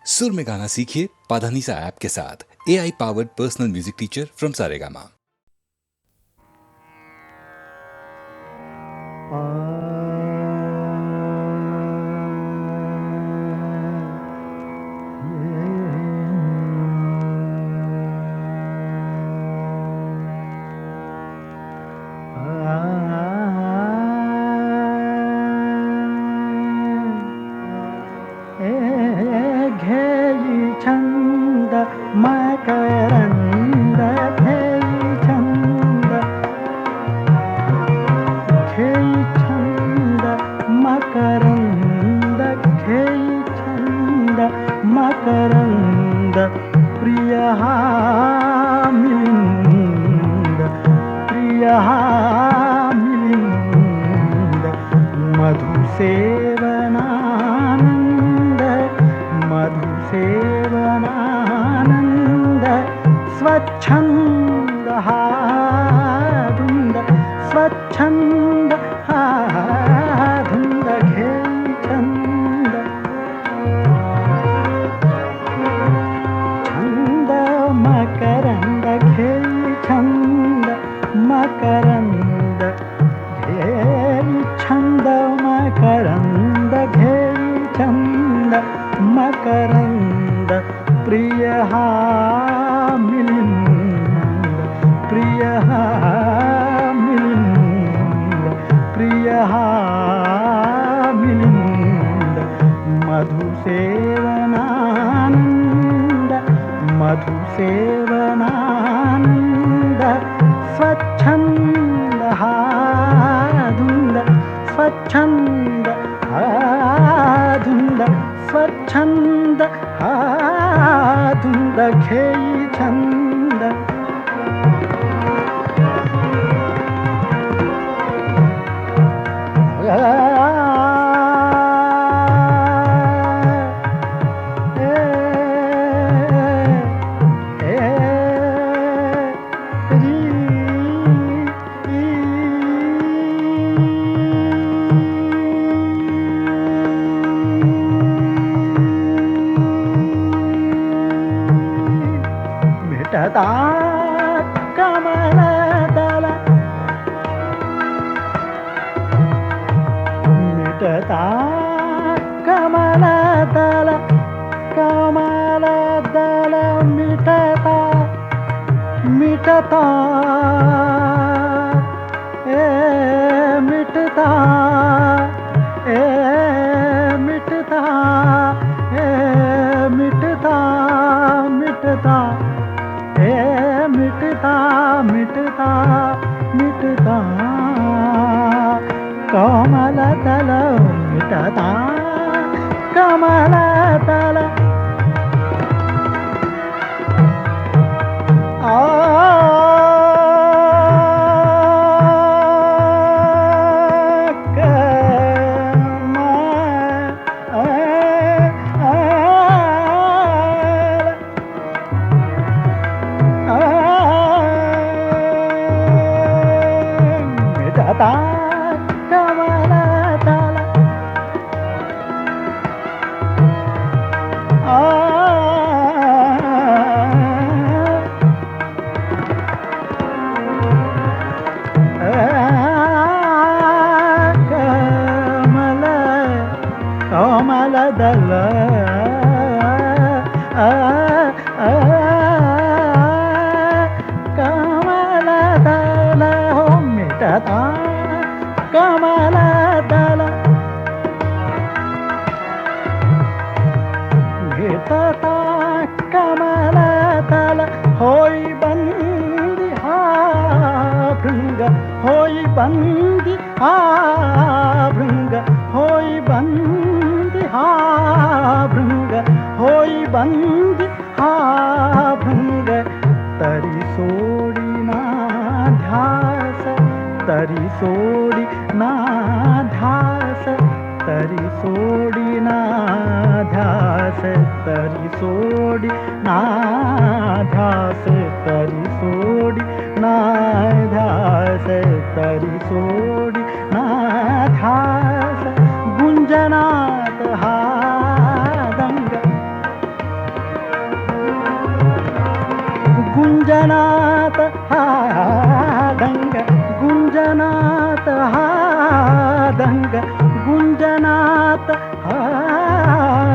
सुर में गाना सीखिए पाधानीसा ऐप के साथ। AI powered personal music teacher from Saregama. छंद मकरंद घेई छंद मकरंद घेई छंद मकरंद प्रिय मिलिंद मिलिंद मधुसेवनानंद मधुसेवनानंद स्वच्छंद धुंद स्वच्छंद धुंद घेई छंद छंद मकरंद घेई छंद मकरंद घेई छंद मकरंद घेई छंद मकरंद प्रिय मिलिंद मिलिंद मधुसेवनानंद मधुसेवनानंद स्वच्छंद धुंद स्वच्छंद धुंद स्वच्छंद धुंद घेई छंद मिटता कमलदल मिटता कमलदल कमलदल मिटता मिटता मिटता मिटता मिटता मिटता मिटता मिटता मिटता कमलदल मिटता कमलदल मिटता कमलदल कमलदल कमलदल हो मिटता कमलदल मिटता कमलदल होई बंदी भृंग होई बंदी भृंग होई बंदी भृंग होई बंदी भृंग तरी सोडी ना ध्यास तरी सोडी ना ध्यास तरी सोडी ना ध्यास तरी सोडी ना ध्यास तरी सोडी ना ध्यास तरी सोडी ना ध्यास गुंजनात हा दंग गुंजनात हा दंग गुंजनात हा दंग गुंजनात हा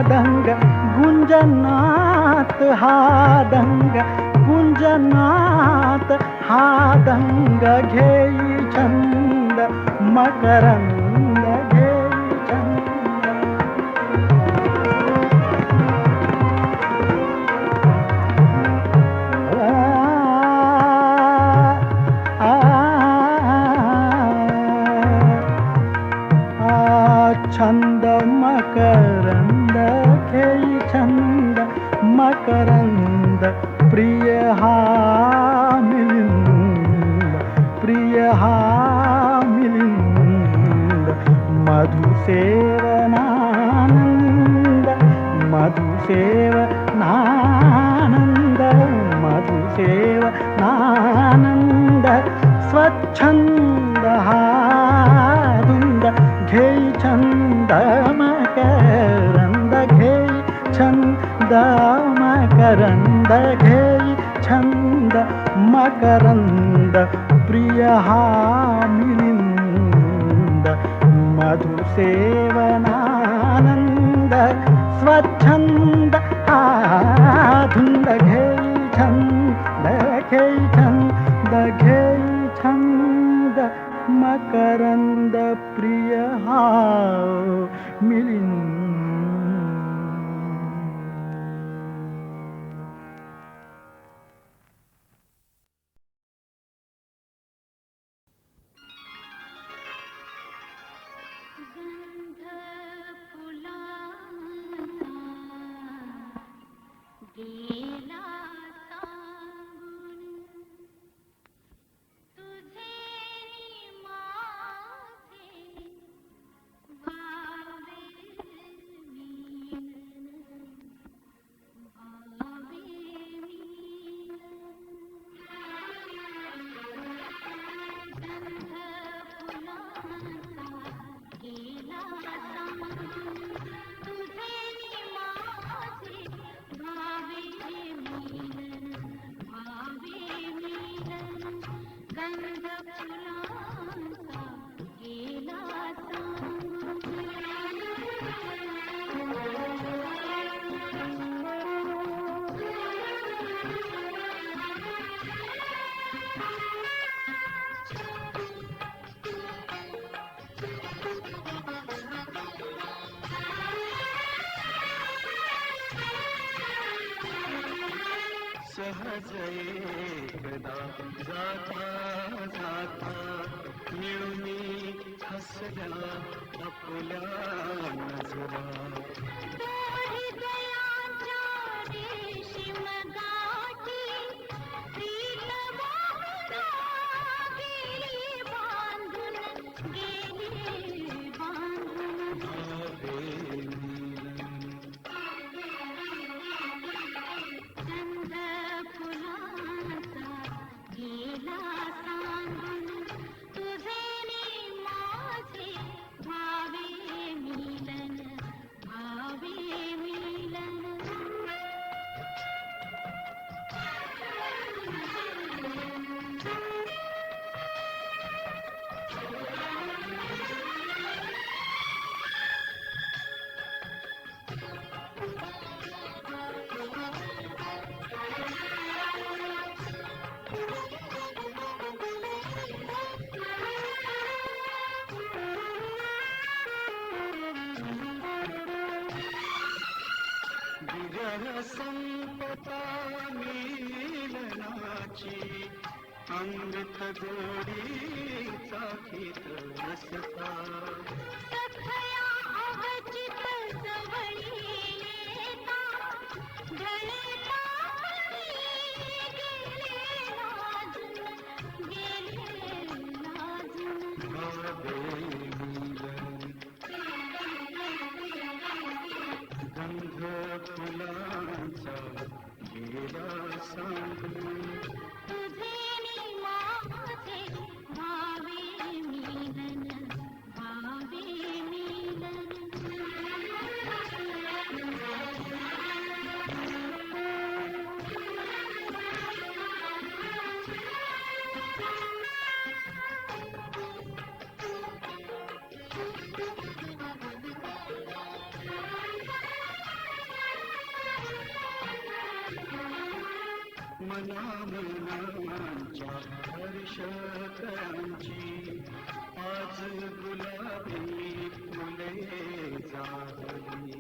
दंग गुंजनात हा दंग गुंजनात हा दंग घेई छंद मकरंद घेई छंद छंद मकरंद घेई छंद मकरंद प्रिय हा मिलिंद प्रिय हा मिलिंद मधुसेवनानंद मधुसेवनानंद मधुसेवनानंद स्वच्छंद हा धुंद घेई छंद मकरंद घेई छंद मकरंद घेई छंद मकरंद प्रिय हा मिलिंद मधुसेवनानंद स्वच्छंद हा धुंद घेई छंद घेई छंद घेई छंद मकरंद प्रिय हा मिलिंद सहज एकदा जाता जाता मिळूनी हसल्या आपल्या नजरा संपता मिलनाची अमृत गोडी चाखीत रसता गंध फुलांचा गेला सांगून मनामनांच्या हर्षकरांची आज गुलाबी फुले झाली.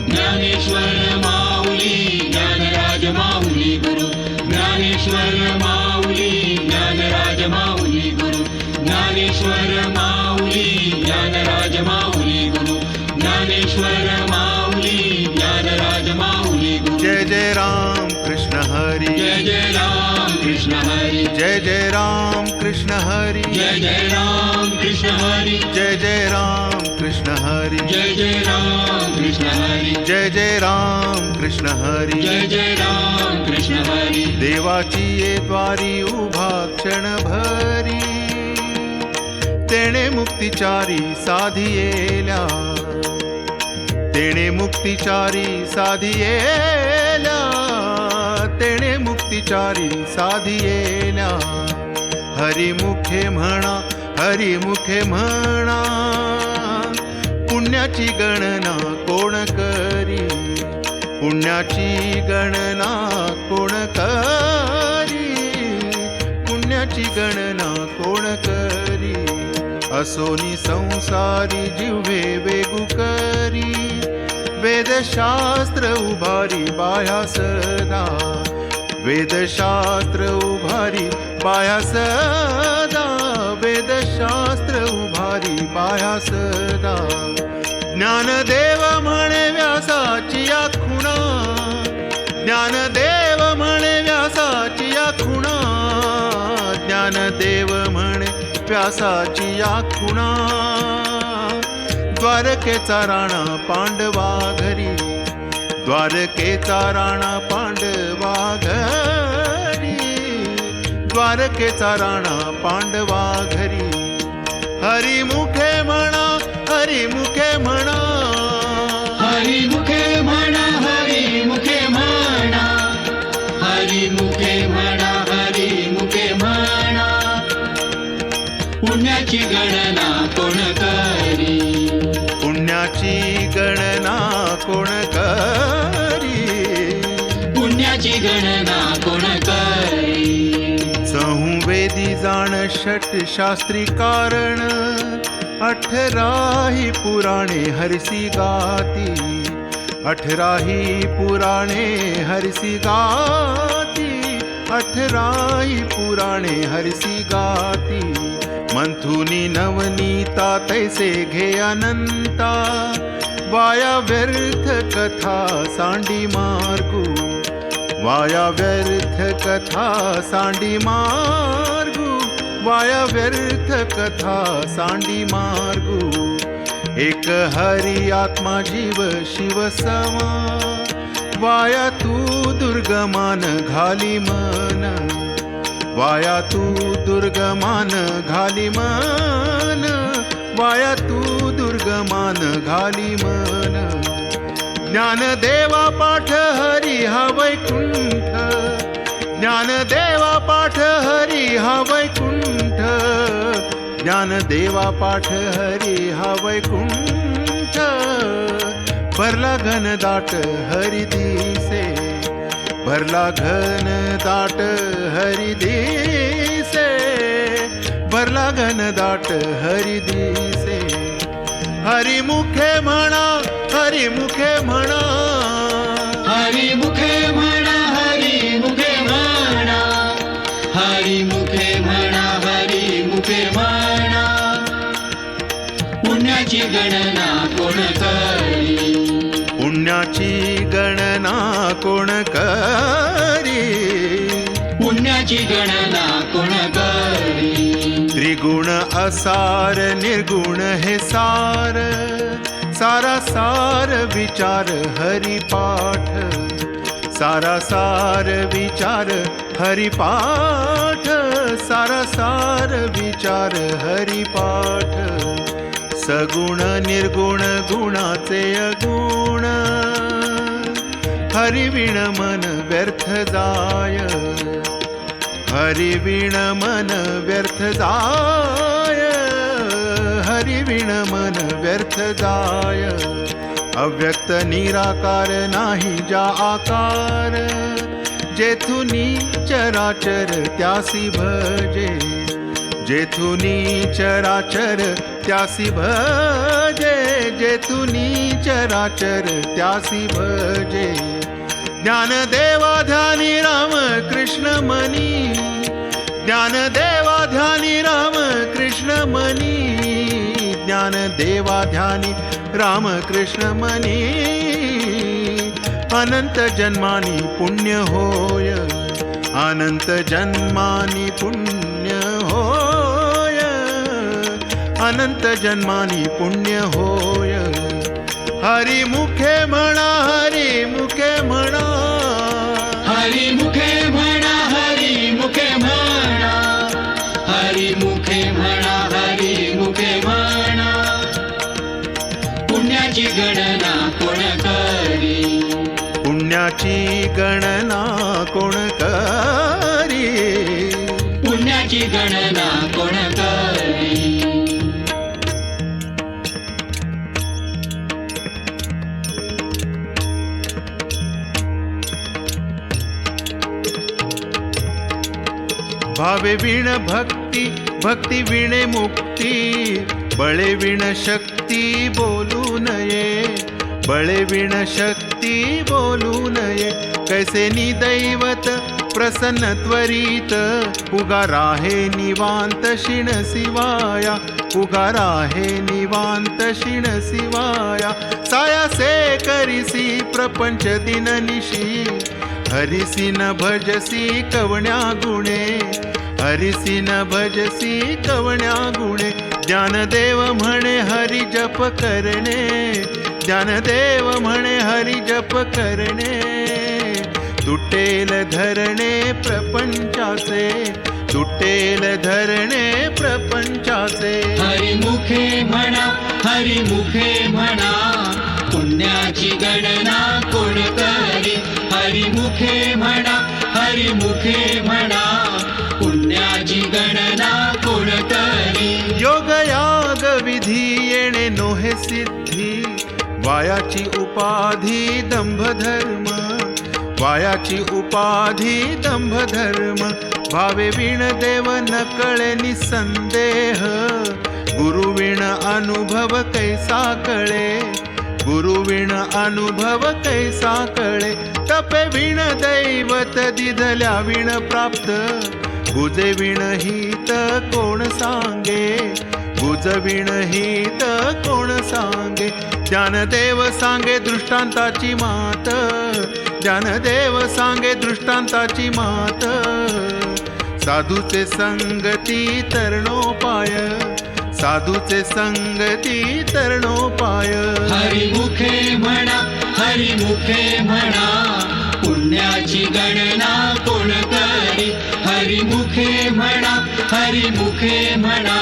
ज्ञानेश्वर माऊली ज्ञानराज माऊली गुरु ज्ञानेश्वर माऊली ज्ञानराज माऊली गुरु ज्ञानेश्वर माऊली ज्ञानराज माऊली गुरु ज्ञानेश्वर माऊली ज्ञानराज माऊली गुरु. जय जय राम कृष्ण हरी जय जय राम कृष्ण हरी जय जय राम कृष्ण हरी जय जय राम कृष्ण हरी जय जय राम कृष्ण हरी जय जय राम कृष्ण हरी जय जय राम कृष्ण हरी जय जय राम कृष्ण हरी. देवाची ये द्वारी उभा क्षण भरी तेणे मुक्तिचारी साधियेल्या तेणे मुक्तिचारी साधियेल्या तेणे मुक्तिचारी साधियेल्या हरिमुखे म्हणा हरिमुखे म्हणा पुण्याची गणना कोण करी पुण्याची गणना कोण करी पुण्याची गणना कोण करी असोनी संसारी जिव्हे वेगू करी वेदशास्त्र उभारी बाह्या सदा वेदशास्त्र उभारी बाह्या सदा वेदशास्त्र उभारी बाह्या सदा ज्ञानदेव म्हणे व्यासाची या खुणा ज्ञानदेव म्हणे व्यासाची या खुणा ज्ञानदेव म्हणे व्यासाची या खुणा द्वारकेचा राणा पांडवा घरी द्वारकेचा राणा पांडवा घरी द्वारकेचा राणा पांडवा घरी हरिमुखे म्हणा हरिमुखे म्हणा हरिमुखे म्हणा हरिमुखे म्हणा हरिमुखे म्हणा हरिमुखे म्हणा पुण्याची गणना कोण करी पुण्याची गणना कोण करी पुण्याची गणना कोण करी. चहुवेदी जाण षट शास्त्री कारण 18 पुराणे हरसी गाती 18 पुराणे हरसी गाती 18 पुराणे हरसी गाती मंथुनी नवनीता तैसे घे अनंता वाया व्यर्थ कथा सांडी मार्गू वाया व्यर्थ कथा सांडी मार्गू वाया व्यर्थ कथा सांडी मार्गू एक हरी आत्मा जीव शिव समा वाया तू दुर्गमान घाली मन वाया तू दुर्गमान घाली मन वाया तू दुर्गमान घाली मन ज्ञानदेवा पाठ हरी हा वैकुंठ ज्ञानदेवा पाठ हरी हा वैकुंठ ज्ञानदेवा पाठ हरी हा वैकुंठ भरला घन दाट हरी दिसे भरला घन दाट हरी दिसे भरला घन दाट हरी दिसे हरिमुखे म्हणा हरिमुखे म्हणा हरिमुखे म्हणा हरिमुखे म्हणा हरिमुखे म्हणा हरिमुखे म्हणा पुण्याची गणना कोण करी पुण्याची गणना कोण करी, पुण्याची गणना कोण करी. त्रिगुण असार निर्गुण हे सार, सारा सार विचार हरिपाठ, सारा सार विचार हरिपाठ, सारा सार विचार हरिपाठ. सगुण निर्गुण गुणाचे अगुण, हरिविण मन व्यर्थ जाय, हरिविण मन व्यर्थ जाय, हरिविण मन व्यर्थ जाय. अव्यक्त निराकार नाही जा आकार, जेथुनी चराचर त्यासी भजे, जेथुनी चराचर त्यासी भजे, जेथुनी चराचर त्यासी भजे. ज्ञानदेवा ध्यानी राम कृष्ण मनी, ज्ञानदेवा ध्यानी राम कृष्ण मनी, ज्ञानदेवा ध्यानी राम कृष्ण मनी. अनंत जन्मानी पुण्य होय, अनंत जन्मानी पुण्य होय, अनंत जन्मानी पुण्य होय. हरी मुखे म्हणा, हरी मुखे म्हणा, हरी मुखे म्हणा, हरी मुखे म्हणा, हरी मुखे म्हणा, हरी मुखे म्हणा. पुण्याची गणना कोण करी, पुण्याची गणना कोण करी, पुण्याची गणना कोण करी. भावे विण भक्ती, भक्ती विणे मुक्ती, बळे विण शक्ती बोलू नये, बळे विण शक्ती बोलू नये. कैसे निदैवत प्रसन्न त्वरित, उगारा हे निवांत शिण शिवाया, उगारा हे निवांत शिण शिवाया. सायासे करिसी प्रपंच दिननिशी, हरिसी न भजसी कवण्या गुणे, हरिसी न भजसी कवण्या गुणे. ज्ञानदेव म्हणे हरि जप करणे, ज्ञानदेव म्हणे हरि जप करणे. तुटेल धरणे प्रपंचाचे, तुटेल धरणे प्रपंचाचे. हरी मुखे म्हणा, हरी मुखे म्हणा, पुण्याची गणना कोण करी. हरी मुखे म्हणा, हरी मुखे म्हणा, पुण्याची गणना कोण करी. योग याग विधी येणे नोहे सिद्धी, वायाची उपाधी दंभ धर्म, वायाची उपाधी दंभ धर्म. भावे विण देव न कळे निसंदेह, गुरुविण अनुभव कैसा कळे, गुरुविण अनुभव कैसा कळे. तपे विण दैवत दिधल्या विण प्राप्त, गुजे विण हित कोण सांगे, गुज विण हित कोण सांगे. ज्ञानदेव सांगे दृष्टांताची मात, ज्ञानदेव सांगे दृष्टांताची मात. साधूचे संगती तरणोपाय, साधूचे संगती तरणोपाय. हरी मुखे म्हणा, हरी मुखे म्हणा, पुण्याची गणना कोण करी. हरी मुखे म्हणा, हरी मुखे म्हणा,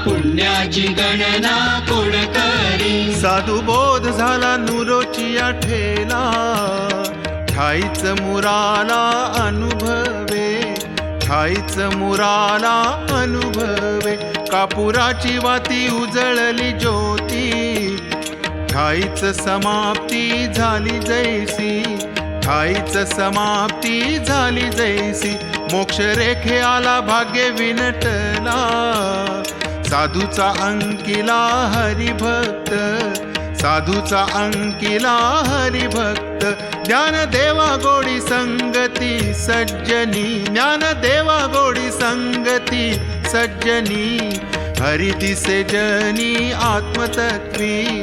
पुण्याची गणना कोण करी. साधू बोध झाला नुरोची आठेला, ठाईच मुराला अनुभवे, ठाईच मुराला अनुभवे. कापुराची वाती उजळली ज्योती, ठाईच समाप्ती झाली जैसी, ठाईच समाप्ती झाली जैसी. मोक्ष रेखे आला भाग्य विनटला, साधूचा अंकिला हरिभक्त, साधूचा अंकिला हरिभक्त. ज्ञानदेवा गोडी संगती सज्जनी, ज्ञानदेवा गोडी संगती सज्जनी. हरि दिसे जनी आत्मतत्वी,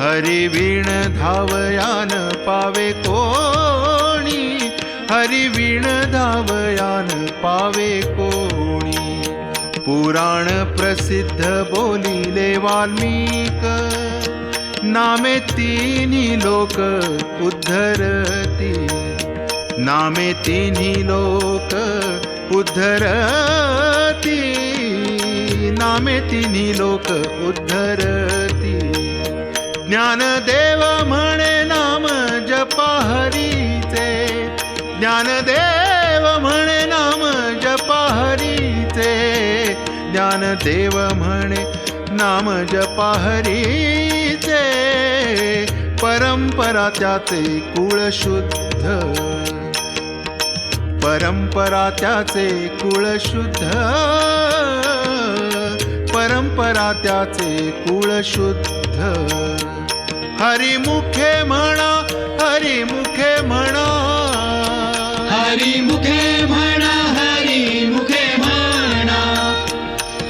हरिवीण धावयान पावे कोणी, हरिवीण धावयान पावे कोणी. पुराण प्रसिद्ध बोलिले वाल्मीक, नामे तिन्ही लोक उद्धरती, नामे तिन्ही लोक उद्धरती, नामे तिन्ही लोक उद्धरती. ज्ञानदेव म्हणे नाम जपा हरीचे, ज्ञानदेव म्हणे नाम जपा हरीचे, ज्ञानदेव म्हणे नाम जपा हरीचे. परंपरा त्याचे कुळ शुद्ध, परंपरा त्याचे कुळ शुद्ध, परंपरा त्याचे कुळ शुद्ध. हरिमुखे म्हणा, हरिमुखे म्हणा, हरिमुखे म्हणा, हरिमुखे म्हणा,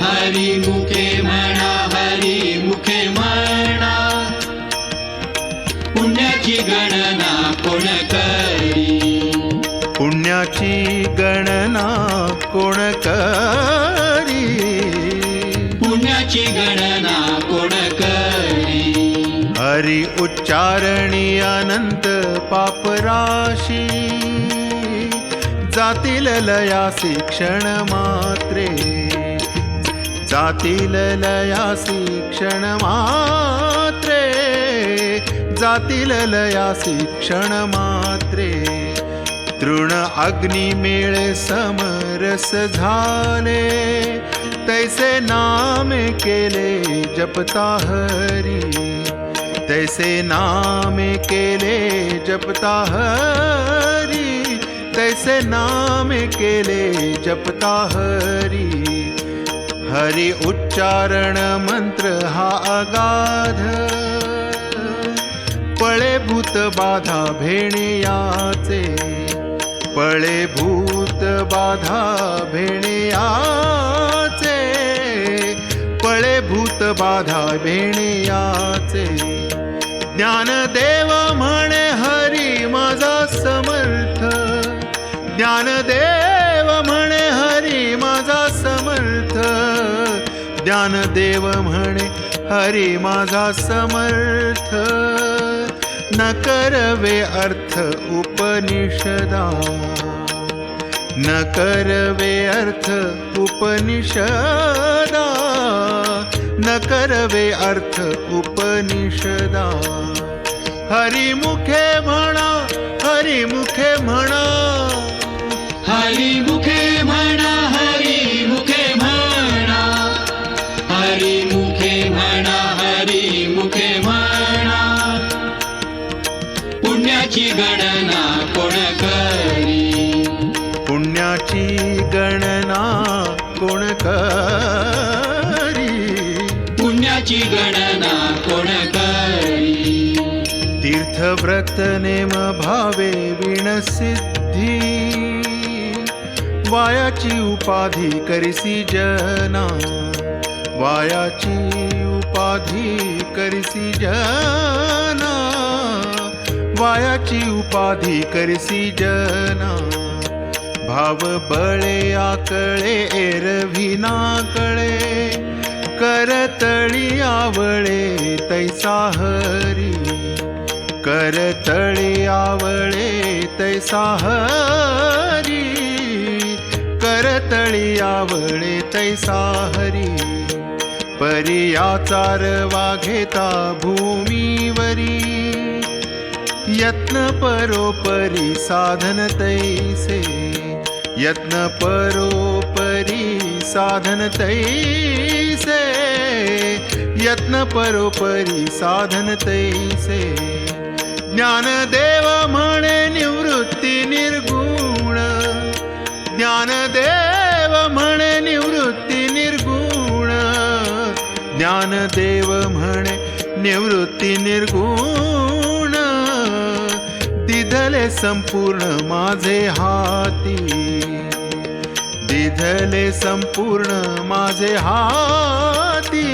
हरिमुखे म्हणा, हरिमुखे म्हणा. पुण्याची गणना कोण करी, पुण्याची गणना कोण करी, पुण्याची गणना कोण करी. हरी उच्चारणी अनंत पापराशी, जातील लयासी क्षण मात्रे, जातील लयासी क्षण मात्रे, जातील लयासी क्षण मात्रे. तृण अग्नि मेळे समरस झाले, तैसे नामे केले जपता हरी, तैसे नामे केले जपता हरी, तैसे नामे केले जपता हरी. हरि उच्चारण मंत्र हा अगाध, पळे भूत बाधा भेणियाचे, पळे भूत बाधा भेणियाचे, पळे भूत बाधा भेणियाचे. ज्ञानदेव म्हणे हरी माझा समर्थ, ज्ञानदेव म्हणे हरी माझा समर्थ, ज्ञानदेव म्हणे हरी माझा समर्थ. न करवे अर्थ उपनिषदा, न करवे अर्थ उपनिषदा, न करवे अर्थ उपनिषदा. हरिमुखे म्हणा, हरिमुखे म्हणा, हरिमुखे म्हणा, हरिमुखे म्हणा, हरिमुखे म्हणा, हरिमुखे म्हणा. पुण्याची गणना कोण करी, पुण्याची गणना कोण करी, पुण्याची गणना कोण करी. तीर्थव्रत नेम भावे विणसिद्धी, वायाची उपाधी करिसी जना, वायाची उपाधी करिसी जना, वायाची उपाधी करिसी जना. भाव बळे आकळे एरवी नाकळे, करतळी आवळे तैसा हरी, करतळी आवळे तैसा हरी, करतळी आवळे तैसा हरी. परियाचार वाघेता भूमीवरी, यत्न परोपरी साधन तैसे, यत्न परोपरी साधन तैसे, यत्न परोपरी साधन तैसे. ज्ञानदेव म्हणे निवृत्ती निर्गुण, ज्ञानदेव म्हणे निवृत्ती निर्गुण, ज्ञानदेव म्हणे निवृत्ती निर्गुण. दिधले संपूर्ण माझे हाती, दिधले संपूर्ण माझे हाती,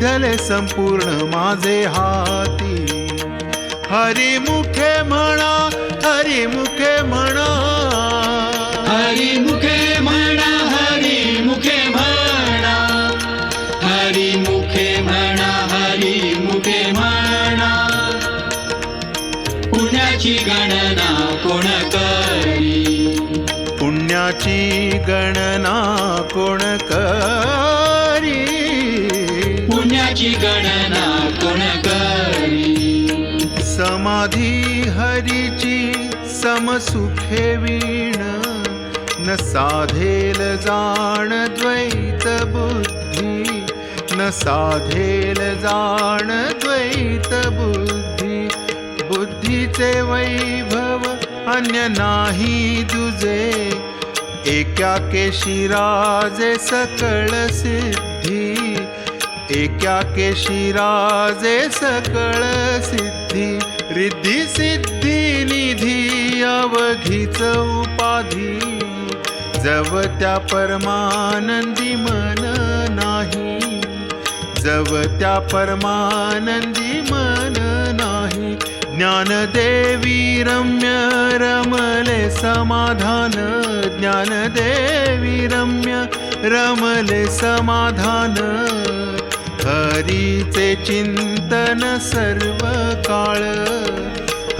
विधले संपूर्ण माझे हाती. हरिमुखे म्हणा, हरिमुखे म्हणा, हरी मुखे म्हणा, हरी मुखे म्हणा, हरी मुखे म्हणा, हरी मुखे म्हणा. पुण्याची गणना कोण करी, पुण्याची गणना कोण करी. पुण्याची गणना कोण करी. समाधी हरीची समसुखे वीण, न साधेल जाण द्वैत बुद्धी, न साधेल जाण द्वैत बुद्धी. बुद्धीचे वैभव अन्य नाही दुजे, एका केशी राजे सकळ सिद्धी, एका केशी राजे सकळ सिद्धी. रिद्धी सिद्धी निधी अवघीच उपाधी, जव त्या परमानंदी मन नाही, जव त्या परमानंदी मन नाही. ज्ञानदेवी रम्य रमले समाधान, ज्ञानदेवी रम्य रमले समाधान. हरीचे चिंतन सर्व काळ,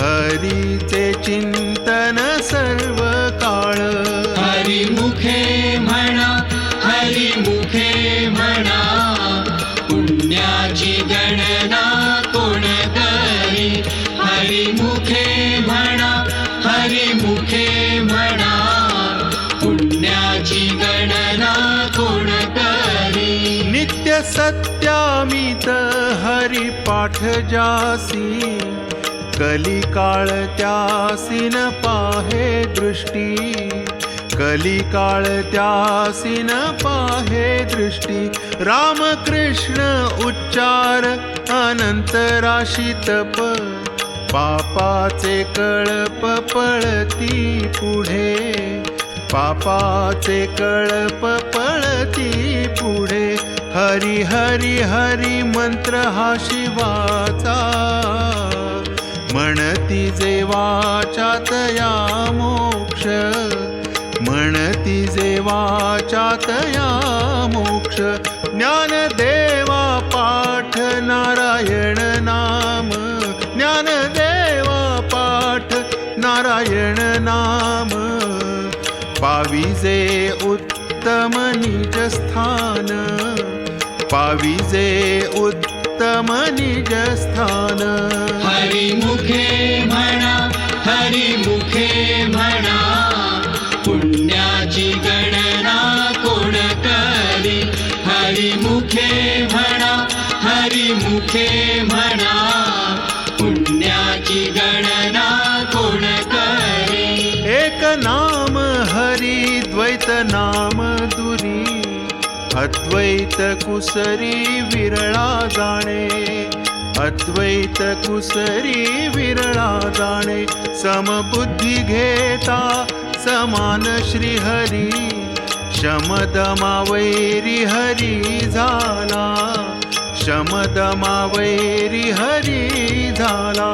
हरीचे चिंतन सर्व काळ. हरी मुखे म्हणा, हरी मुखे म्हणा. पुण्याची गणना कोण करी. हरी मुखे म्हणा, हरी मुखे म्हणा. पुण्याची गणना कोण करी. नित्य सत्यामित हरी पाठ जासी, कलिकाळ त्यासी न पाहे दृष्टी, कलिकाळ त्यासी न पाहे दृष्टी. रामकृष्ण उच्चार अनंत राशी तप, पापाचे कळप पळती पुढे, पापाचे कळप पळती पुढे. हरी हरी हरी मंत्र हा शिवाचा, म्हणती जे वाचात या मोक्ष, म्हणती जे वाचात या मोक्ष. ज्ञानदेवा पाठ नारायण नाम, ज्ञानदेवा पाठ नारायण नाम. पाविजे उत्तम निज स्थान, पाविजे उत्तम निज स्थान. हरी मुखे म्हणा, हरी मुखे म्हणा. पुण्याची गणना कोण करी. हरी मुखे म्हणा, हरी मुखे म्हणा. पुण्याची गणना कोण करी. एक नाम हरी द्वैत नाम दुरी, अद्वैत कुसरी विरळा जाणे, अद्वैत कुसरी विरळा जाणे. समबुद्धी घेता समान श्री हरी, शमदमा वैरी हरी झाला, शमदमा वैरी हरी झाला.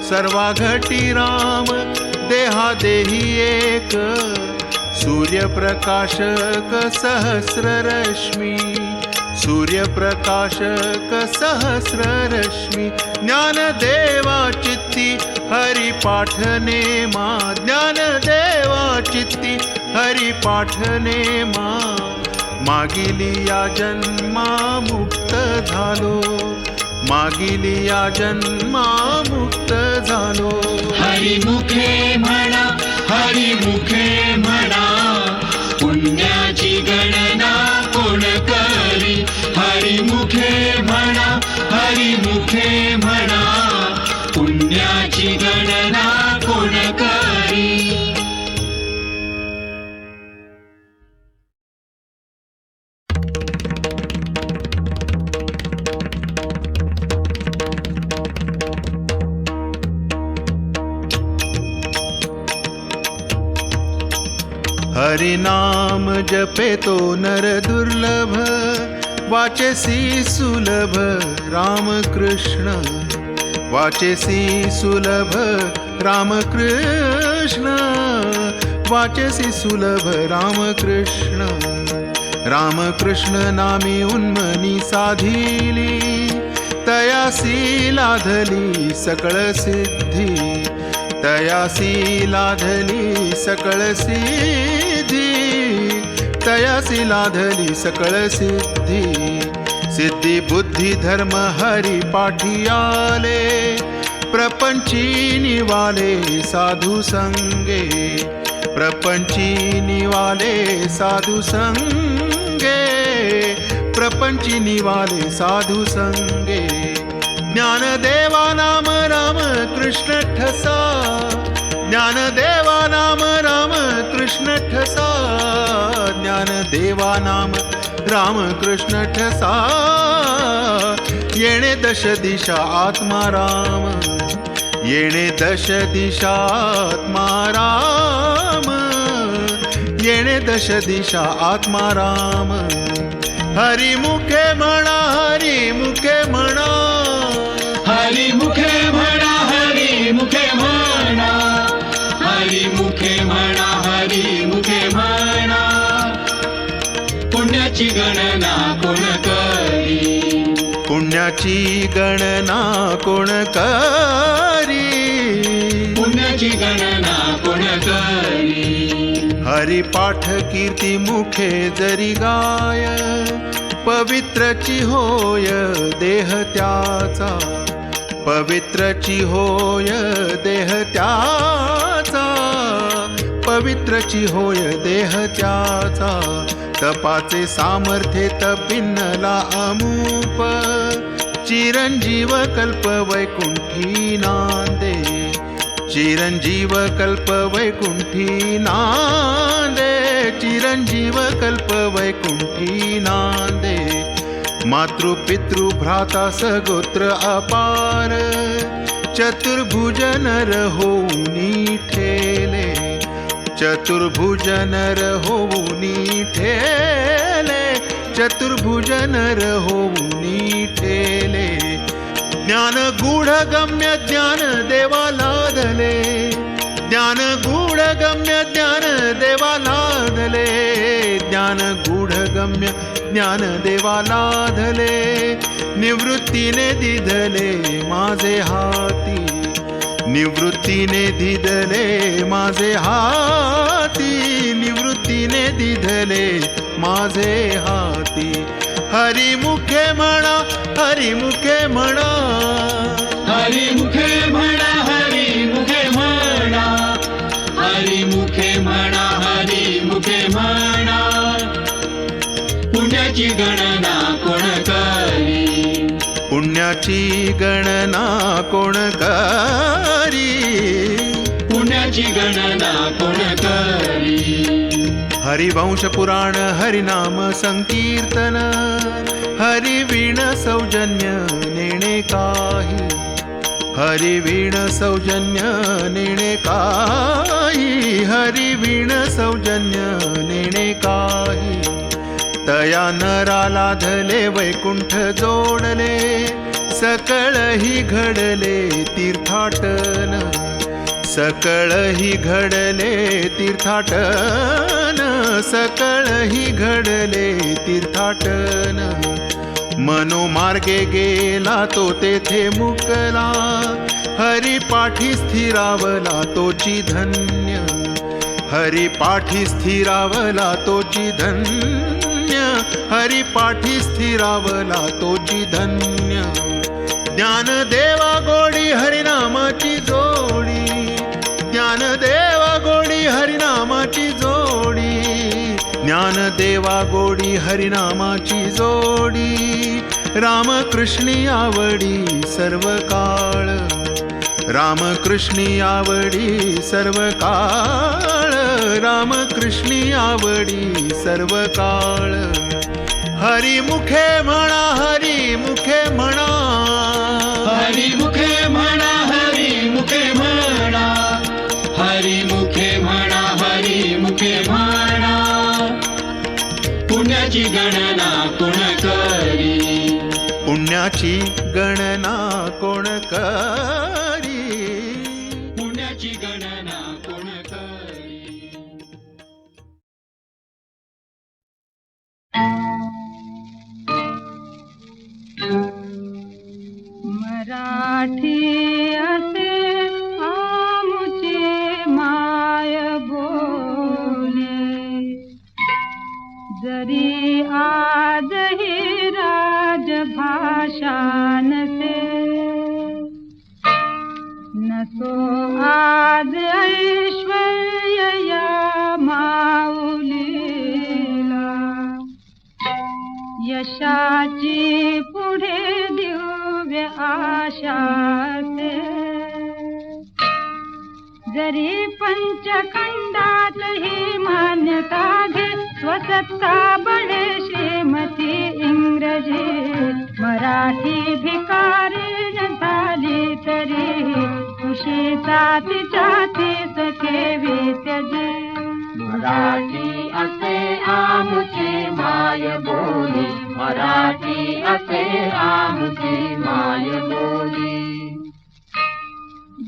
सर्वा घटी राम देहा देही एक, सूर्यप्रकाशक सहस्र रश्मी, सूर्यप्रकाशक सहस्र रश्मी. ज्ञानदेवा चित्ती हरी पाठ नेमा, ज्ञानदेवा चित्ती हरी पाठ नेमा. मागिली या जन्मा मुक्त झालो, मागिली या जन्मा मुक्त झालो. हरी मुखे म्हणा, हरी मुखे म्हणा. पुण्याची गणना कोण करी. हरी मुखे म्हणा, हरी मुखे म्हणा. पुण्याची गणना कोण करी. हरिनाम जपे तो नर दुर्लभ, वाचेसी सुलभ रामकृष्ण वाचेसी सुलभ रामकृष्ण वाचेसी सुलभ रामकृष्ण रामकृष्ण नामी उन्मनी साधिली तयासी लाधली सकळ सिद्धी तयासी लाधली सकळ सिद्धी तयासी लाधली सकळ सिद्धी सिद्धी बुद्धी धर्म हरी पाठी आले प्रपंची निवाले साधू संगे प्रपंची निवाले साधू संगे प्रपंची निवाले साधू संगे ज्ञानदेवा नाम राम कृष्ण ठसा ज्ञानदेवा नाम राम कृष्ण ठसा ज्ञानदेवा नाम राम कृष्ण ठसा येणे दश दिशा आत्मा राम येणे दश दिशा आत्मा राम येणे दश दिशा आत्मा राम हरी मुखे म्हणा हरी मुखे म्हणा हरी मुखे म्हणा हरी मुखे म्हणा हरी मुखे म्हणा हरी मुखे म्हणा पुण्याची गणना कोण करी पुण्याची गणना कोण करी पुण्याची गणना कोण करी हरिपाठ कीर्ती मुखे जरी गाय पवित्रची होय देह त्याचा पवित्रची होय देह त्याचा पवित्रची होय देह त्याचा तपाचे सामर्थ्य तपिन्नला अमूप चिरंजीव कल्प वैकुंठी नांदे चिरंजीव कल्प वैकुंठी नांदे चिरंजीव कल्प वैकुंठी नांदे मातृपितृ भ्राता सगोत्र अपार चतुर्भुज नर होऊनी ठेले चतुर्भुज नर होऊनी ठेले चतुर्भुज नर होऊनी ठेले ज्ञान गूढ गम्य ज्ञान देवा लादले ज्ञान गूढ गम्य ज्ञान देवा लादले ज्ञान गूढ गम्य ज्ञान देवा लादले निवृत्तीने दिधले माझे हाती निवृत्तीने दिधले माझे हाती निवृत्तीने दिधले माझे हाती हरी मुखे म्हणा हरी मुखे म्हणा हरी मुखे म्हणा हरी मुखे म्हणा हरी मुखे म्हणा हरी मुखे म्हणा पुण्याची गणना कोण करी पुण्याची गणना कोण करी पुण्याची गणना कोण करी हरिवंश पुराण हरिनाम संकीर्तन हरिवीण सौजन्य नेणे काही हरिवीण सौजन्य नेणे काही हरिवीण सौजन्य नेणे काही तया नरा लाधले वैकुंठ जोडले सकळही घडले तीर्थाटन सकळही घडले तीर्थाटन सकळही घडले तीर्थाटन मनोमार्गे गेला तो तेथे मुकला हरिपाठी स्थिरावला तोची धन्य हरिपाठी स्थिरावला तोची धन्य हरिपाठी स्थिरावला तोची धन्य ज्ञानदेवा गोडी हरिनामाची जोडी ज्ञानदेवा गोडी हरिनामाची जोडी ज्ञानदेवा गोडी हरिनामाची जोडी रामकृष्णी आवडी सर्व काळ रामकृष्णी आवडी सर्व काळ रामकृष्णी आवडी सर्व काळ हरी मुखे म्हणा हरी मुखे म्हणा हरी मुखे म्हणा हरी मुखे म्हणा हरी मुखे म्हणा हरी मुखे म्हणा पुण्याची गणना कोण कर पुण्याची गणना कोण करी. पुण्याची गणना कोण करी. मराठी असे आमुचे माय बोले, जरी आजही राजभाषा नसे, नसो आज ऐश्वर्य या माऊलीला, यशाची पुढे दिव्य आशासे, जरी पंचखंडात ही मान्यता घे, स्वसत्ता बळे श्रीमती इंग्रजी, मराठी भिकारी झाली तरी, खुशीचा तिच्याती सखेवी त्यजे. मराठी असे आमुची माय बोली, मराठी असे आमुची माय बोली.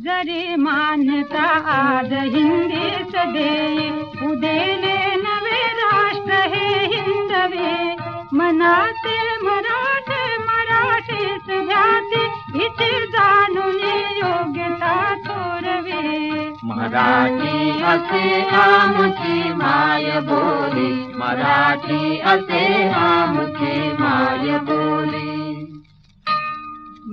जरी मान्यता आज हिंदीस देई, उदेले नवे राष्ट्र हे हिंदवे, मनाते मराठे मराठीच ध्याती, हिची जाणून योग्यता थोरवे. मराठी असे आमुची माय बोली, मराठी असे आमुची माय बोली.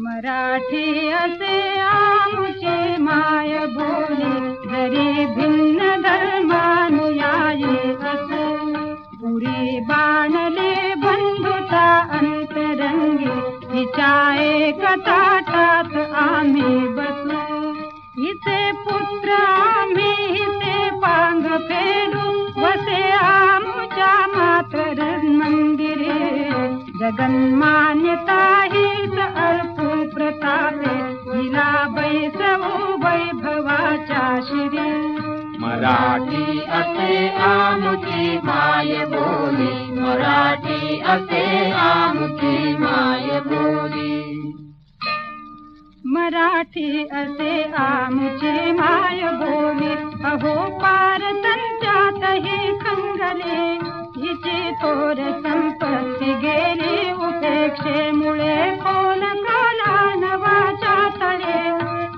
मराठी असे आमुचे माय बोली, जरी भिन्न धर्मानुयायी असो, पुरी बाणले बंधुता अंतरंगी, हिच्या एका ताटात आम्ही बसू, हिचे पुत्र आम्ही हिचे पांग फेडू, वसे आमुच्या मातर मंदिरे, जगन्मान्यता हीच अर्पू प्रतापे, हिला बैसवू वैभवाच्या शिरी. मराठी असे आमुची माय बोली, मराठी असे आमुची माय बोली. मराठी असे आमुची माय बोली, अहो पार त्यांच्यातही खंगले, हिची थोर संपत्ती गेली उपेक्षेमुळे, खोल काला नवाच्या तळे,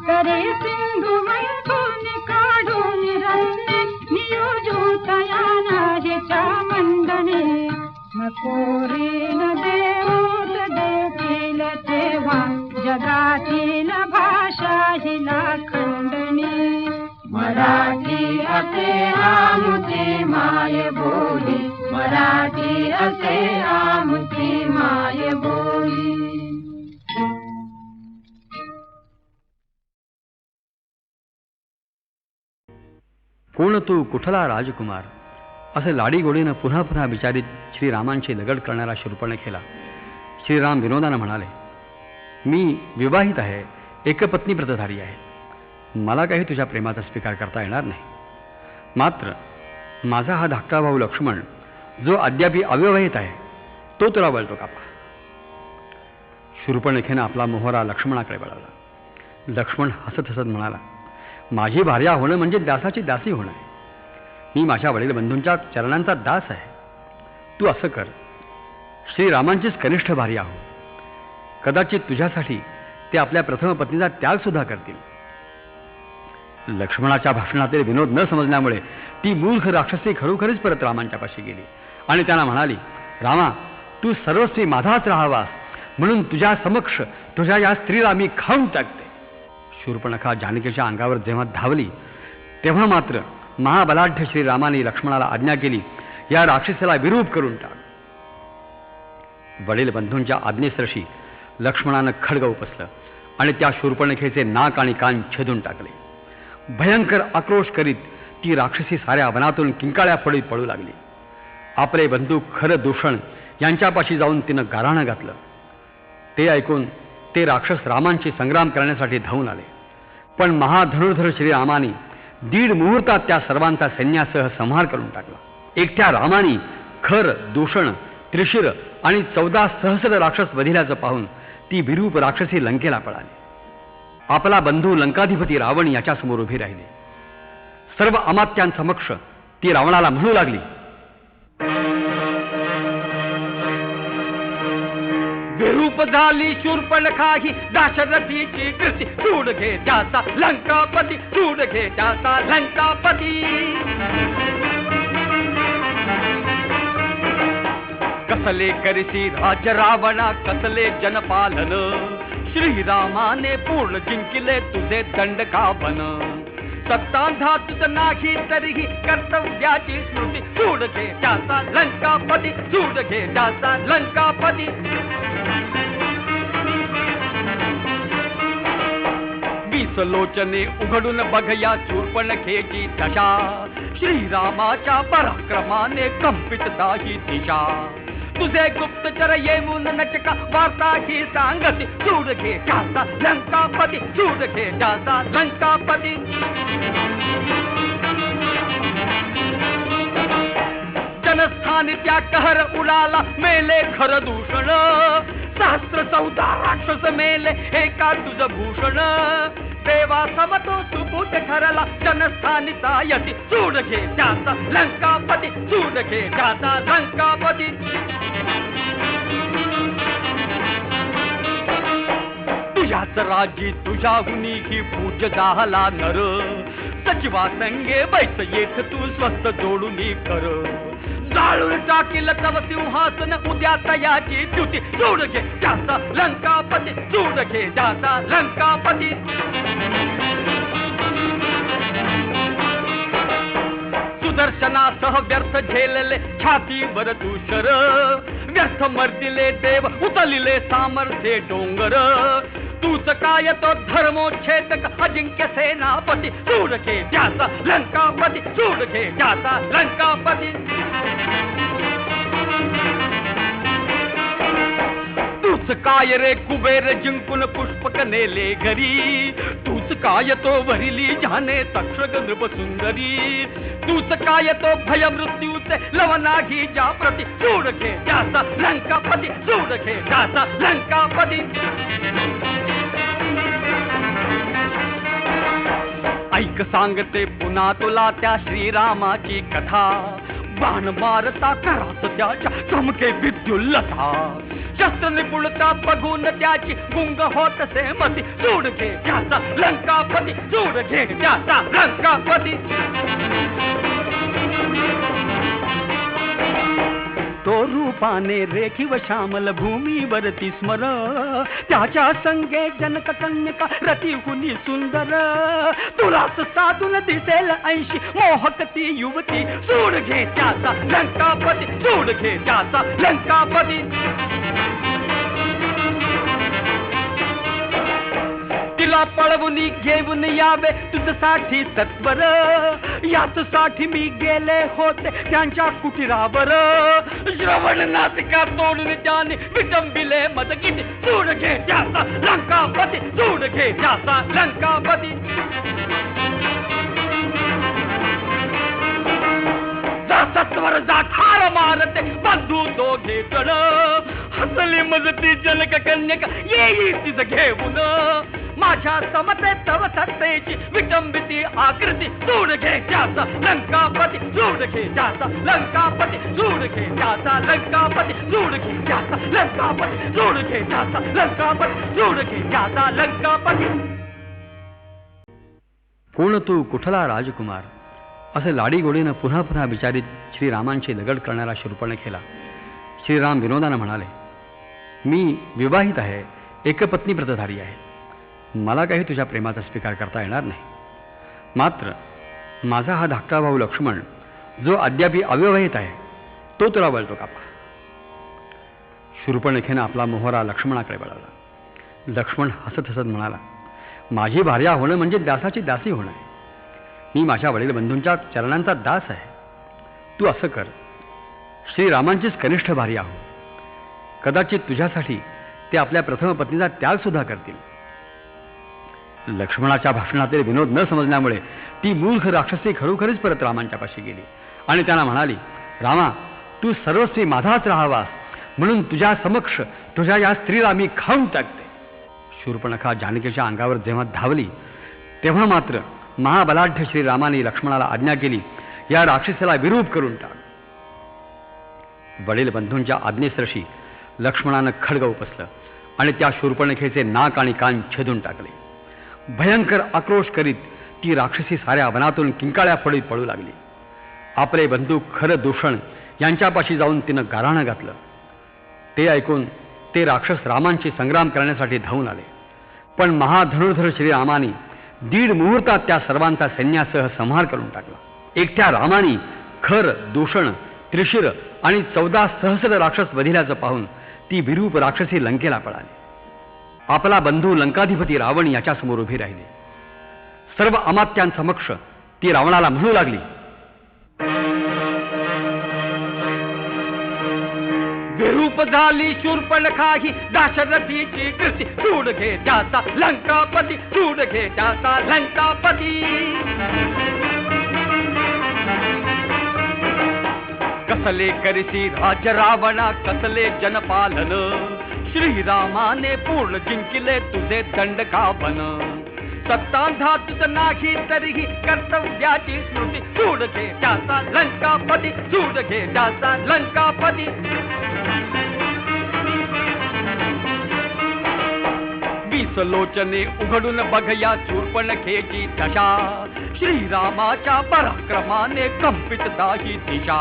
तरी सिंधू मंथून काढून रस्ते, नियोजून तयाना हिच्या मंडणी, नकोरीन देऊत देतील तेव्हा, जगातील भाषा हिला खंडणी. मराठी असे आमुची माय बोली, मराठी असे आमुची माय बोली. कोण तू कुठला राजकुमार, असे लाडीगोडीनं पुन्हा पुन्हा विचारित श्रीरामांची लगड करणारा शूर्पणखेला श्रीराम विनोदानं म्हणाले, मी विवाहित आहे, एकपत्नी व्रतधारी आहे, मला काही तुझ्या प्रेमाचा स्वीकार करता येणार नाही. मात्र माझा हा धाकटा भाऊ लक्ष्मण, जो अद्यापी अविवाहित आहे, तो तुला वळतो का पहा. शूर्पणखेनं आपला मोहरा लक्ष्मणाकडे वळवला. लक्ष्मण हसत हसत म्हणाला, माझी भार्या होणं म्हणजे दासाची दासी होणं आहे. मी माझ्या वडील बंधूंच्या चरणांचा दास आहे. तू असं कर, श्रीरामांचीच कनिष्ठ भार्या हो. कदाचित तुझ्यासाठी ते आपल्या प्रथम पत्नीचा त्याग सुद्धा करतील. लक्ष्मणाच्या भाषणातील विनोद न समजल्यामुळे ती मूर्ख राक्षसी खरोखरीच परत रामांच्यापाशी गेली आणि त्यांना म्हणाली, रामा, तू सर्वस्वी माझाच राहावास म्हणून तुझ्या समक्ष तुझ्या या स्त्रीला मी खाऊन टाकते. शूर्पणखा जानकीच्या अंगावर जेव्हा धावली तेव्हा मात्र महाबलाढ्य श्रीरामाने लक्ष्मणाला आज्ञा केली, या राक्षसीला विरूप करून टाक. वडील बंधूंच्या आज्ञेसरशी लक्ष्मणानं खड्ग उपसलं आणि त्या शूर्पणखेचे नाक आणि कान छेदून टाकले. भयंकर आक्रोश करीत ती राक्षसी साऱ्या वनातून किंकाळ्या फोडीत पळू लागली. आपले बंधू खरं दूषण यांच्यापाशी जाऊन तिनं गाऱ्हाणं घातलं. ते ऐकून ते राक्षस रामांशी संग्राम करण्यासाठी धावून आले. पण महाधनुर्धर श्रीरामाने 1.5 मुहूर्तात त्या सर्वांचा सैन्यासह संहार करून टाकला. एकट्या रामाने खर, दूषण, त्रिशिर आणि 14 सहस्र राक्षस वधिल्याचं पाहून ती विरूप राक्षसी लंकेला पळाली. आपला बंधू लंकाधिपती रावण याच्या समोर उभी राहिले. सर्व अमात्यांसमक्ष ती रावणाला म्हणू लागली, विरूप झाली शूर्पणखा ही दाशरथीची कृती, सूड घे त्याचा लंकापती, सूड घे त्याचा लंकापती. कसले करसी राज रावणा, कसले जनपालन, श्रीरामाने पूर्ण जिंकिले तुझे दंडकावन. सत्तांधा तुझ नाही तरीही कर्तव्याची स्मृती, सूड घे त्याचा लंकापती, सूड घे त्याचा लंकापती. लोचने उघडून बघया शूर्पणखेची दशा, श्रीरामाच्या पराक्रमाने कंपित दाही दिशा. तुझे गुप्तचर येऊन नटका वार्ता ही सांगती, सूड घे त्याचा लंकापती, सूड घे त्याचा लंकापती. जनस्थानी त्या कहर उडाला, मेले खर दूषण, सहस्र 14 राक्षस मेले एका तुझ भूषण. देवा समतो सुपूत ठरला जनस्थानीचा यती, सूड घे त्याचा लंकापती, सूड घे त्याचा लंकापती. तुझ्याच राज्य तुझ्याहुनी ही पूज झाला नर, सचिवा संगे बैस येथ तू स्वस्त जोडून कर. जाळून टाकील तव सिंहासन उद्या तयाची द्युती, सूड घे त्याचा लंकापती, सूड घे त्याचा लंकापती. सुदर्शनासह व्यर्थ झेलले छातीवर तुषर, व्यर्थ मर्दिले देव उचलिले सामर्थ्य डोंगर. तूच काय तो धर्मोच्छेदक अजिंक्य सेनापती, सूड घे त्याचा लंकापती, सूड घे त्याचा लंकापती. तूच काय रे कुबेर जिंकून पुष्पक नेले घरी, तूच काय तो भरिली जाने तक्षक नृप सुंदरी. तूच काय तो भय मृत्यूचे लवनागी जा प्रती, सूड घे त्याचा लंकापती, सूड घे त्याचा लंकापती. ऐक सांगते पुन्हा तुला त्या श्रीरामाची कथा, बाण मारता करात त्याच्या चमके विद्युल्लता. शस्त्र निपुणता बघून त्याची गुंग होत से मती, सूड घे त्याचा लंकापती, सूड घे त्याचा लंकापती. तो रूपाने रेखीव श्यामल भूमीवरती स्मर, त्याच्या संगे जनक कन्यका रतिहुनी सुंदर. तुलाच साधून दिसेल 80 मोहक ती युवती, सूड घे त्याचा लंकापती, सूड घे त्याचा लंकापती. तिला पळवून घेऊन यावे तुझसाठी तत्पर, याचसाठी मी गेले होते त्यांच्या कुटीरावर. श्रवण नासिका तोडून त्याने विटंबिले मदगिनी, सूड घे त्याचा लंकापती, सूड घे त्याचा लंकापती. सत्वर जा ठार मारते बंधू दोघे जण, हसली मजती जनक कन्यका येई तिज घेऊन. माझ्या समते तव सत्तेची विटंबिती आकृती, सूड घे त्याचा लंकापती, सूड घे त्याचा लंकापती, सूड घे त्याचा लंकापती, सूड घे त्याचा लंकापती, सूड घे त्याचा लंकापती, सूड घे त्याचा लंकापती. कोण तू कुठला राजकुमार, असे लाडीगोडीनं पुन्हा पुन्हा विचारित श्रीरामांची लगड करणारा शूर्पणखेला. श्रीराम विनोदानं म्हणाले, मी विवाहित आहे, एकपत्नी व्रतधारी आहे, मला काही तुझ्या प्रेमाचा स्वीकार करता येणार नाही. मात्र माझा हा धाकटा भाऊ लक्ष्मण, जो अद्यापी अविवाहित आहे, तो तुला वळतो का? शूर्पणखेनं आपला मोहरा लक्ष्मणाकडे वळवला. लक्ष्मण हसत हसत म्हणाला, माझी भार्या होणं म्हणजे दासाची दासी होणं आहे. मी माझ्या वडील बंधूंच्या चरणांचा दास आहे. तू असं कर, श्रीरामांचीच कनिष्ठ भार्या हो. कदाचित तुझ्यासाठी ते आपल्या प्रथम पत्नीचा त्याग सुद्धा करतील. लक्ष्मणाच्या भाषणातील विनोद न समजल्यामुळे ती मूर्ख राक्षसी खरोखरीच परत रामांच्या पाशी गेली आणि त्यांना म्हणाली, रामा, तू सर्वस्वी माझाच राहावास, म्हणून तुझ्या समक्ष तुझ्या या स्त्रीला मी खाऊन टाकते. शूर्पणखा जानकीच्या अंगावर जेव्हा धावली तेव्हा मात्र महाबलाढ्य श्रीरामाने लक्ष्मणाला आज्ञा केली, या राक्षसाला विरूप करून टाक. वडील बंधूंच्या आज्ञेसरशी लक्ष्मणानं खड्ग उपसलं आणि त्या शूर्पणखेचे नाक आणि कान छेदून टाकले. भयंकर आक्रोश करीत ती राक्षसी साऱ्या वनातून किंकाळ्या फोडीत पळू लागली. आपले बंधू खरं दूषण यांच्यापाशी जाऊन तिनं गाऱ्हाणं घातलं. ते ऐकून ते राक्षस रामांशी संग्राम करण्यासाठी धावून आले. पण महाधनुर्धर श्रीरामाने 1.5 मुहूर्तात त्या सर्वांचा सैन्यासह संहार करून टाकला. एकट्या रामाने खर, दूषण, त्रिशिर आणि 14 सहस्र राक्षस वधिल्याचं पाहून ती विरूप राक्षसी लंकेला पळाली. आपला बंधू लंकाधिपती रावण याच्यासमोर उभी राहिली. सर्व अमात्यांसमक्ष ती रावणाला म्हणू लागली, विरूप झाली शूर्पणखा ही दाशरथीची कृती, सूड घे त्याचा लंकापती, सूड घे त्याचा लंकापती. कसले करसी राज रावणा, कसले जनपालन, श्रीरामाने पूर्ण जिंकिले तुझे दंडकावन. सत्तांधा तुझ नाही तरीही कर्तव्याची स्मृती, सूड घे त्याचा लंकापती, सूड घे त्याचा लंकापती. लोचने उघडून बघया शूर्पणखेची दशा, श्रीरामाच्या पराक्रमाने कंपित दाही दिशा.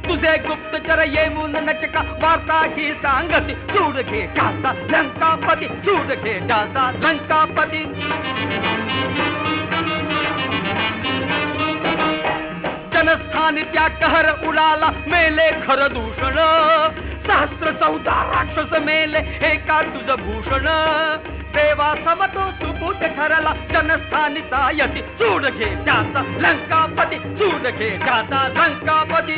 तुझे गुप्तचर येऊन नटका वार्ता ही सांगती, सूड घे त्याचा लंकापती, सूड घे त्याचा लंकापती. जनस्थानी त्या कहर उडाला, मेले खर दूषण, 14 राक्षस मेले एका तुझ भूषण. देवा समतो सुपूत ठरला जनस्थानीचा यती, सूड घे त्याचा लंकापती, सूड घे त्याचा लंकापती.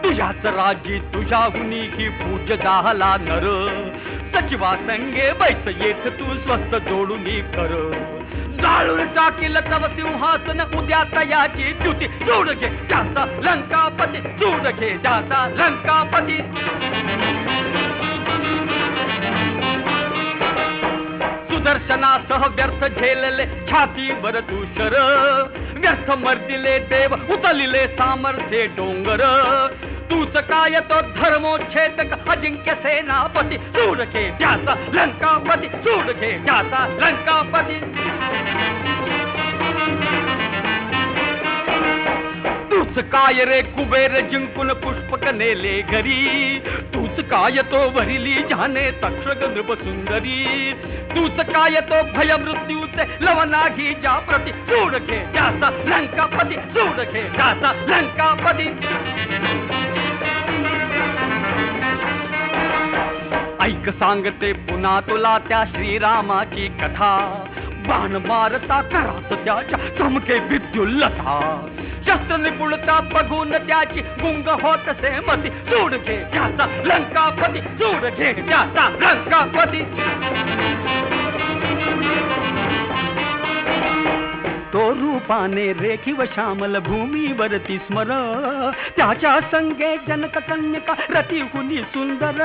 तुझ्याच राज्य तुझ्याहुनी ही पूज झाला नर, सचिवा संगे बैस येथ तू स्वस्त जोडून कर. जाळून टाकील तव सिंहासन उद्या तयाची द्युती, सूड घे त्याचा लंकापती, सूड घे त्याचा लंकापती. सुदर्शनासह व्यर्थ झेलले छातीवर तुषर, व्यर्थ मर्दिले देव उतलिले सामर्थ्य डोंगर. तूच काय तो धर्मोच्छेदक अजिंक्य सेनापती, सूड घे त्याचा लंकापती, सूड घे त्याचा लंकापती. तूच काय रे कुबेर जिंकून पुष्पक नेले घरी, तूच काय तो भरिली जाने तक्षक नृप सुंदरी. तूच काय तो भय मृत्यूचे लवनागी जा प्रती, सूड घे त्याचा लंकापती, सूड घे त्याचा लंकापती. ऐक सांगते पुन्हा तुला त्या श्रीरामाची कथा, बाण मारता करात त्याच्या चमके विद्युल्लता. शस्त्र निपुणता बघून त्याची गुंग होत से मती, सूड घे त्याचा लंकापती, सूड घे त्याचा लंकापती. तो रूपाने रेखीव श्यामल भूमीवरती स्मर, त्याच्या संगे जनक कन्यका रतिहुनी सुंदर.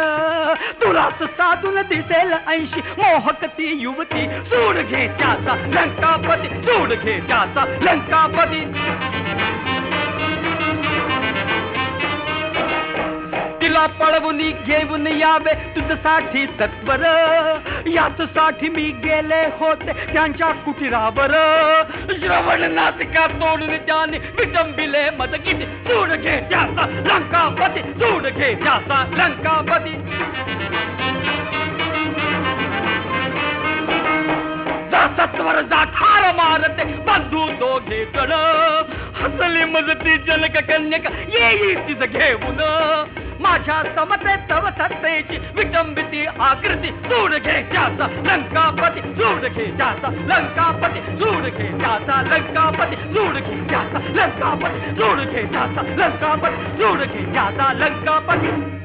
तुलाच साधून दिसेल 80 मोहक ती युवती, सूड घे त्याचा लंकापती, सूड घे त्याचा लंकापती. तिला पळवून घेऊन यावे तुझसाठी सत्वर, याच साठी मी गेले होते त्यांच्या कुटीरावर. श्रवण नासिका तोडून त्याने विटंबिले मदगिरी, सूड घे त्याचा लंकापती, सूड घे त्याचा लंकापती. सत्वर जा ठार मारते बंधू दोघे जण, हसली मजती जनक कन्यका येई तिज घेऊन. माझ्या समते तव सत्तेची विटंबिती आकृती, सूड घे त्याचा लंकापती, सूड घे त्याचा लंकापती, सूड घे त्याचा लंकापती, सूड घे त्याचा लंकापती, सूड घे त्याचा लंकापती, सूड घे त्याचा लंकापती.